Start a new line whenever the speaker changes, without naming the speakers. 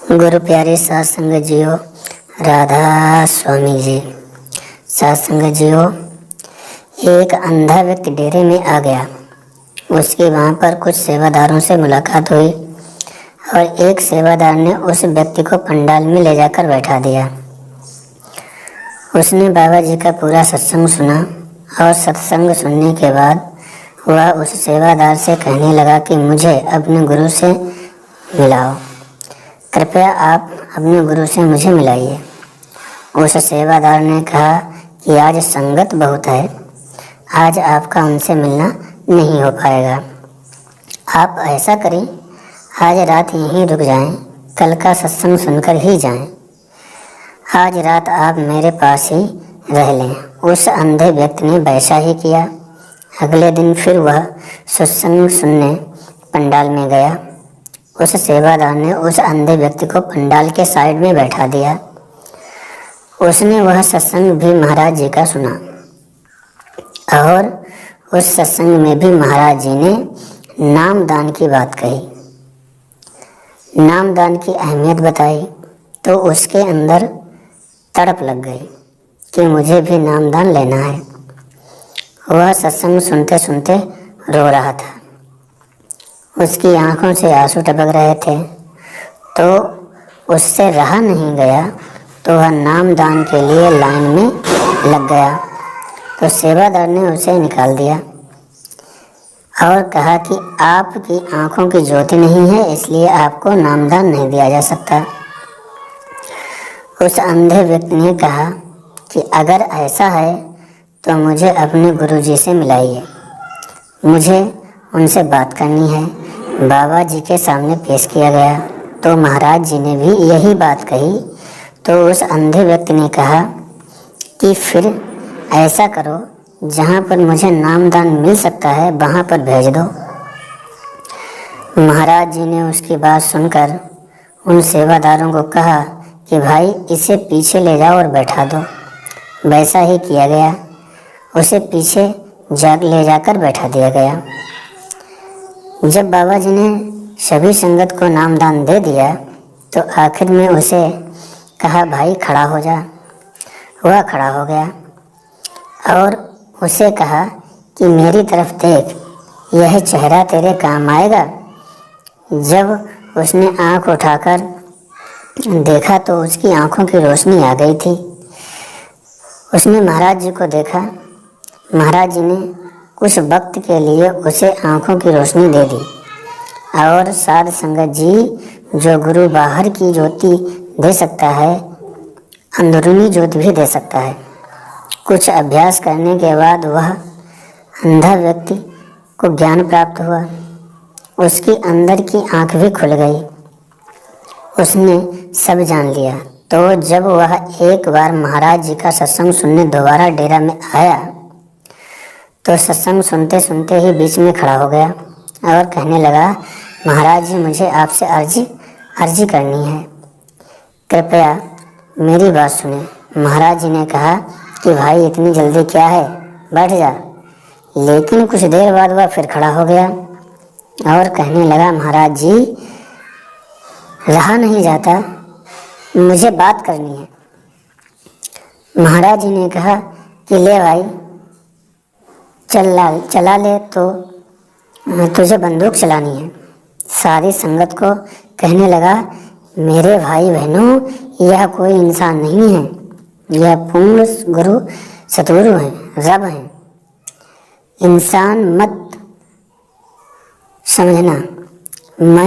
गुरु प्यारे साध संगत जियो, राधा स्वामी जी। साध संगत जियो, एक अंधा व्यक्ति डेरे में आ गया। उसकी वहाँ पर कुछ सेवादारों से मुलाकात हुई और एक सेवादार ने उस व्यक्ति को पंडाल में ले जाकर बैठा दिया। उसने बाबा जी का पूरा सत्संग सुना और सत्संग सुनने के बाद वह उस सेवादार से कहने लगा कि मुझे अपने गुरु से मिलाओ, कृपया आप अपने गुरु से मुझे मिलाइए। उस सेवादार ने कहा कि आज संगत बहुत है, आज आपका उनसे मिलना नहीं हो पाएगा। आप ऐसा करें, आज रात यहीं रुक जाएं, कल का सत्संग सुनकर ही जाएं। आज रात आप मेरे पास ही रह लें। उस अंधे व्यक्ति ने वैसा ही किया। अगले दिन फिर वह सत्संग सुनने पंडाल में गया। उस सेवादार ने उस अंधे व्यक्ति को पंडाल के साइड में बैठा दिया। उसने वह सत्संग भी महाराज जी का सुना और उस सत्संग में भी महाराज जी ने नामदान की बात कही, नामदान की अहमियत बताई। तो उसके अंदर तड़प लग गई कि मुझे भी नामदान लेना है। वह सत्संग सुनते सुनते रो रहा था, उसकी आंखों से आंसू टपक रहे थे। तो उससे रहा नहीं गया, तो वह नामदान के लिए लाइन में लग गया। तो सेवादार ने उसे निकाल दिया और कहा कि आपकी आंखों की ज्योति नहीं है, इसलिए आपको नामदान नहीं दिया जा सकता। उस अंधे व्यक्ति ने कहा कि अगर ऐसा है तो मुझे अपने गुरुजी से मिलाइए, मुझे उनसे बात करनी है। बाबा जी के सामने पेश किया गया तो महाराज जी ने भी यही बात कही। तो उस अंधे व्यक्ति ने कहा कि फिर ऐसा करो, जहाँ पर मुझे नामदान मिल सकता है वहाँ पर भेज दो। महाराज जी ने उसकी बात सुनकर उन सेवादारों को कहा कि भाई इसे पीछे ले जाओ और बैठा दो। वैसा ही किया गया, उसे पीछे ले जाकर बैठा दिया गया। जब बाबा जी ने सभी संगत को नामदान दे दिया तो आखिर में उसे कहा भाई खड़ा हो जा। वह खड़ा हो गया और उसे कहा कि मेरी तरफ देख, यह चेहरा तेरे काम आएगा। जब उसने आंख उठाकर देखा तो उसकी आंखों की रोशनी आ गई थी। उसने महाराज जी को देखा। महाराज जी ने कुछ वक्त के लिए उसे आंखों की रोशनी दे दी। और साध संगत जी, जो गुरु बाहर की ज्योति दे सकता है, अंदरूनी ज्योति भी दे सकता है। कुछ अभ्यास करने के बाद वह अंधा व्यक्ति को ज्ञान प्राप्त हुआ, उसकी अंदर की आंख भी खुल गई, उसने सब जान लिया। तो जब वह एक बार महाराज जी का सत्संग सुनने दोबारा डेरा में आया तो सत्संग सुनते सुनते ही बीच में खड़ा हो गया और कहने लगा, महाराज जी मुझे आपसे अर्जी करनी है, कृपया मेरी बात सुने। महाराज जी ने कहा कि भाई इतनी जल्दी क्या है, बैठ जा। लेकिन कुछ देर बाद वह फिर खड़ा हो गया और कहने लगा, महाराज जी रहा नहीं जाता, मुझे बात करनी है। महाराज जी ने कहा कि ले भाई चला ले, तो तुझे बंदूक चलानी है। सारी संगत को कहने लगा, मेरे भाई बहनों, यह कोई इंसान नहीं है, यह पूर्ण गुरु सतगुरु हैं, रब हैं। इंसान मत समझना। मैं